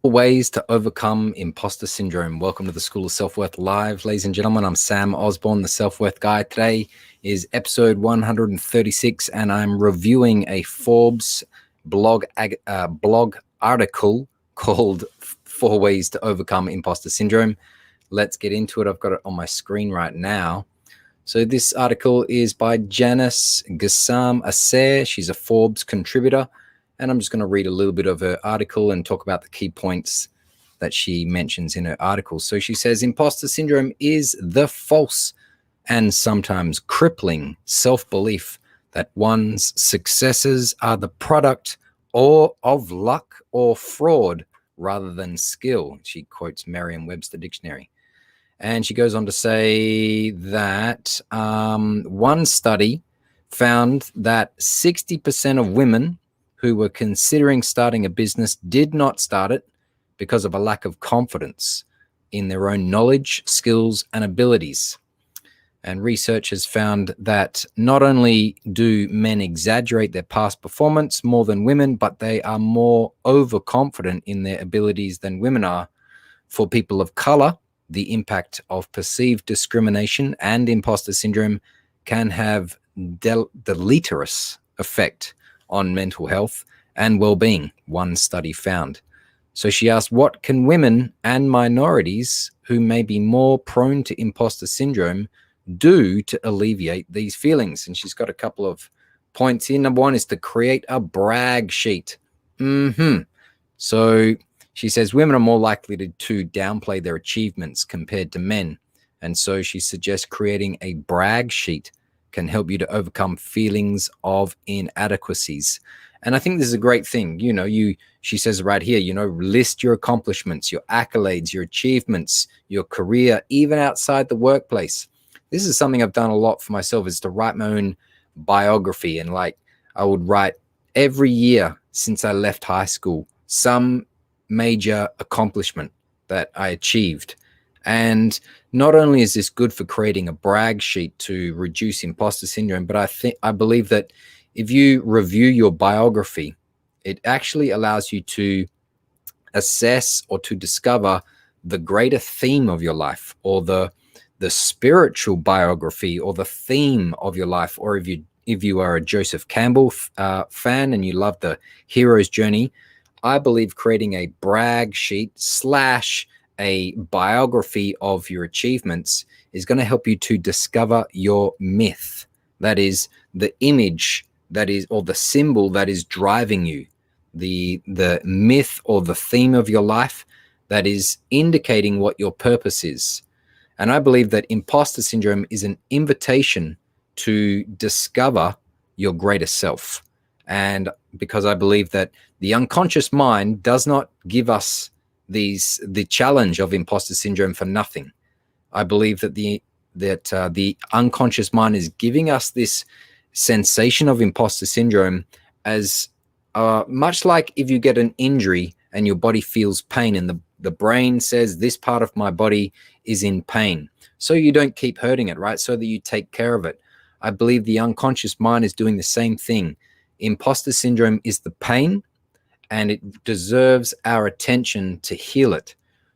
Ways to overcome imposter syndrome. Welcome to the School of Self-Worth Live, ladies and gentlemen. I'm Sam Osborne, the Self-Worth Guy. Today is episode 136, and I'm reviewing a Forbes blog article called 4 Ways to Overcome Imposter Syndrome. Let's get into it. I've got it on my screen right now. So this article is by Janice Gassam-Asser. She's a Forbes contributor. And I'm just going to read a little bit of her article and talk about the key points that she mentions in her article. So she says, imposter syndrome is the false and sometimes crippling self-belief that one's successes are the product or of luck or fraud rather than skill. She quotes Merriam-Webster Dictionary. And she goes on to say that one study found that 60% of women who were considering starting a business did not start it because of a lack of confidence in their own knowledge, skills, and abilities. And research has found that not only do men exaggerate their past performance more than women, but they are more overconfident in their abilities than women are. For people of color, the impact of perceived discrimination and imposter syndrome can have deleterious effect on mental health and well-being, one study found. So she asked, what can women and minorities who may be more prone to imposter syndrome do to alleviate these feelings? And she's got a couple of points here. Number one is to create a brag sheet. So she says women are more likely to downplay their achievements compared to men. And so she suggests creating a brag sheet can help you to overcome feelings of inadequacies. And I think this is a great thing. She says right here, list your accomplishments, your accolades, your achievements, your career, even outside the workplace. This is something I've done a lot for myself, is to write my own biography. And I would write every year since I left high school, some major accomplishment that I achieved. And not only is this good for creating a brag sheet to reduce imposter syndrome, but I believe that if you review your biography, it actually allows you to assess or to discover the greater theme of your life, or the spiritual biography, or the theme of your life. Or if you are a Joseph Campbell fan and you love the hero's journey, I believe creating a brag sheet / a biography of your achievements is going to help you to discover your myth. That is the image that is, or the symbol that is driving you, the myth or the theme of your life that is indicating what your purpose is. And I believe that imposter syndrome is an invitation to discover your greater self. And because I believe that the unconscious mind does not give us the challenge of imposter syndrome for nothing. I believe that the unconscious mind is giving us this sensation of imposter syndrome as much like if you get an injury and your body feels pain, and the brain says this part of my body is in pain, so you don't keep hurting it, right? So that you take care of it. I believe the unconscious mind is doing the same thing. Imposter syndrome is the pain, and it deserves our attention to heal it.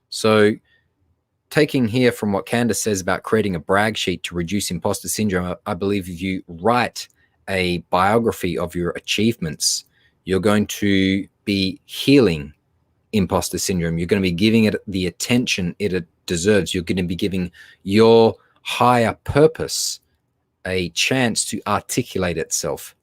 So taking here from what Candace says about creating a brag sheet to reduce imposter syndrome, I believe if you write a biography of your achievements, you're going to be healing imposter syndrome. You're going to be giving it the attention it deserves. You're going to be giving your higher purpose a chance to articulate itself.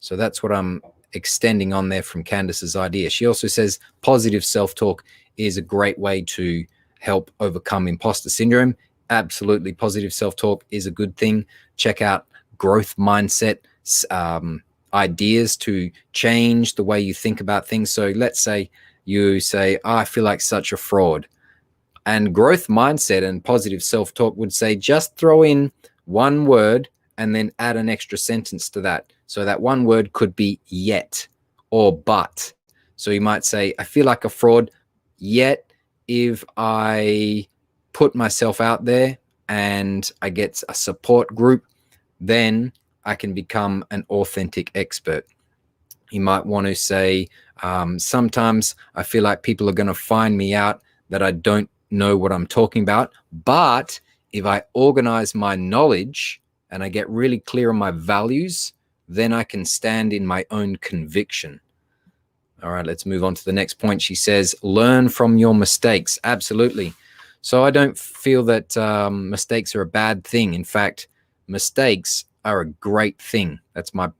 So that's what I'm extending on there from Candace's idea. She also says positive self-talk is a great way to help overcome imposter syndrome. Absolutely, positive self-talk is a good thing. Check out growth mindset ideas to change the way you think about things. So let's say you say, I feel like such a fraud. And growth mindset and positive self-talk would say, just throw in one word and then add an extra sentence to that. So that one word could be yet or but. So you might say, I feel like a fraud, yet if I put myself out there and I get a support group, then I can become an authentic expert. You might want to say, Sometimes I feel like people are going to find me out that I don't know what I'm talking about. But if I organize my knowledge and I get really clear on my values, then I can stand in my own conviction. All right, let's move on to the next point. She says, learn from your mistakes. Absolutely. So I don't feel that mistakes are a bad thing. In fact, mistakes are a great thing. That's my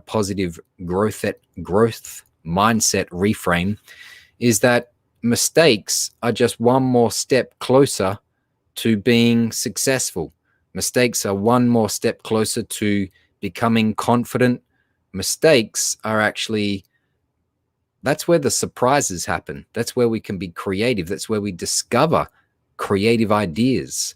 positive growth mindset reframe, is that mistakes are just one more step closer to being successful. Mistakes are one more step closer to becoming confident. Mistakes are actually, that's where the surprises happen. That's where we can be creative. That's where we discover creative ideas.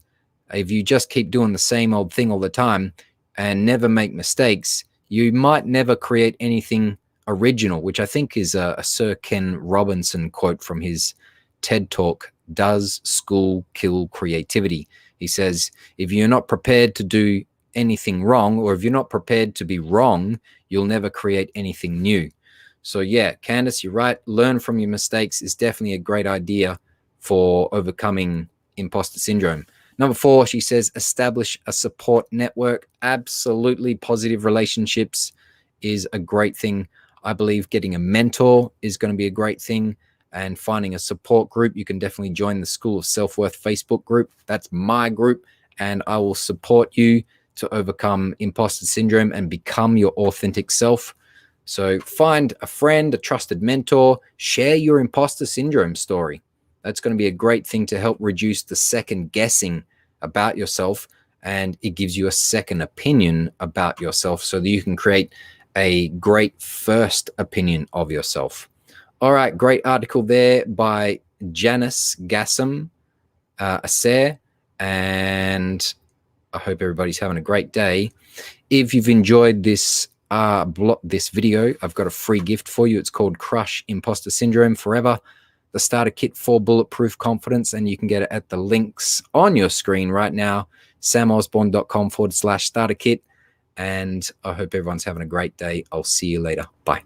If you just keep doing the same old thing all the time and never make mistakes, you might never create anything original, which I think is a Sir Ken Robinson quote from his TED Talk, Does School Kill Creativity? He says, if you're not prepared to do anything wrong, or if you're not prepared to be wrong, you'll never create anything new. So yeah, Candace, you're right. Learn from your mistakes is definitely a great idea for overcoming imposter syndrome. Number 4, she says, establish a support network. Absolutely. Positive relationships is a great thing. I believe getting a mentor is going to be a great thing, and finding a support group. You can definitely join the School of Self-Worth Facebook group. That's my group, and I will support you to overcome imposter syndrome and become your authentic self. So find a friend, a trusted mentor, share your imposter syndrome story. That's going to be a great thing to help reduce the second guessing about yourself, and it gives you a second opinion about yourself so that you can create a great first opinion of yourself. All right, great article there by Janice Gassam Asser, and I hope everybody's having a great day. If you've enjoyed this video, I've got a free gift for you. It's called Crush Imposter Syndrome Forever, the starter kit for bulletproof confidence, and you can get it at the links on your screen right now, samosborne.com/starter kit. And I hope everyone's having a great day. I'll see you later. Bye.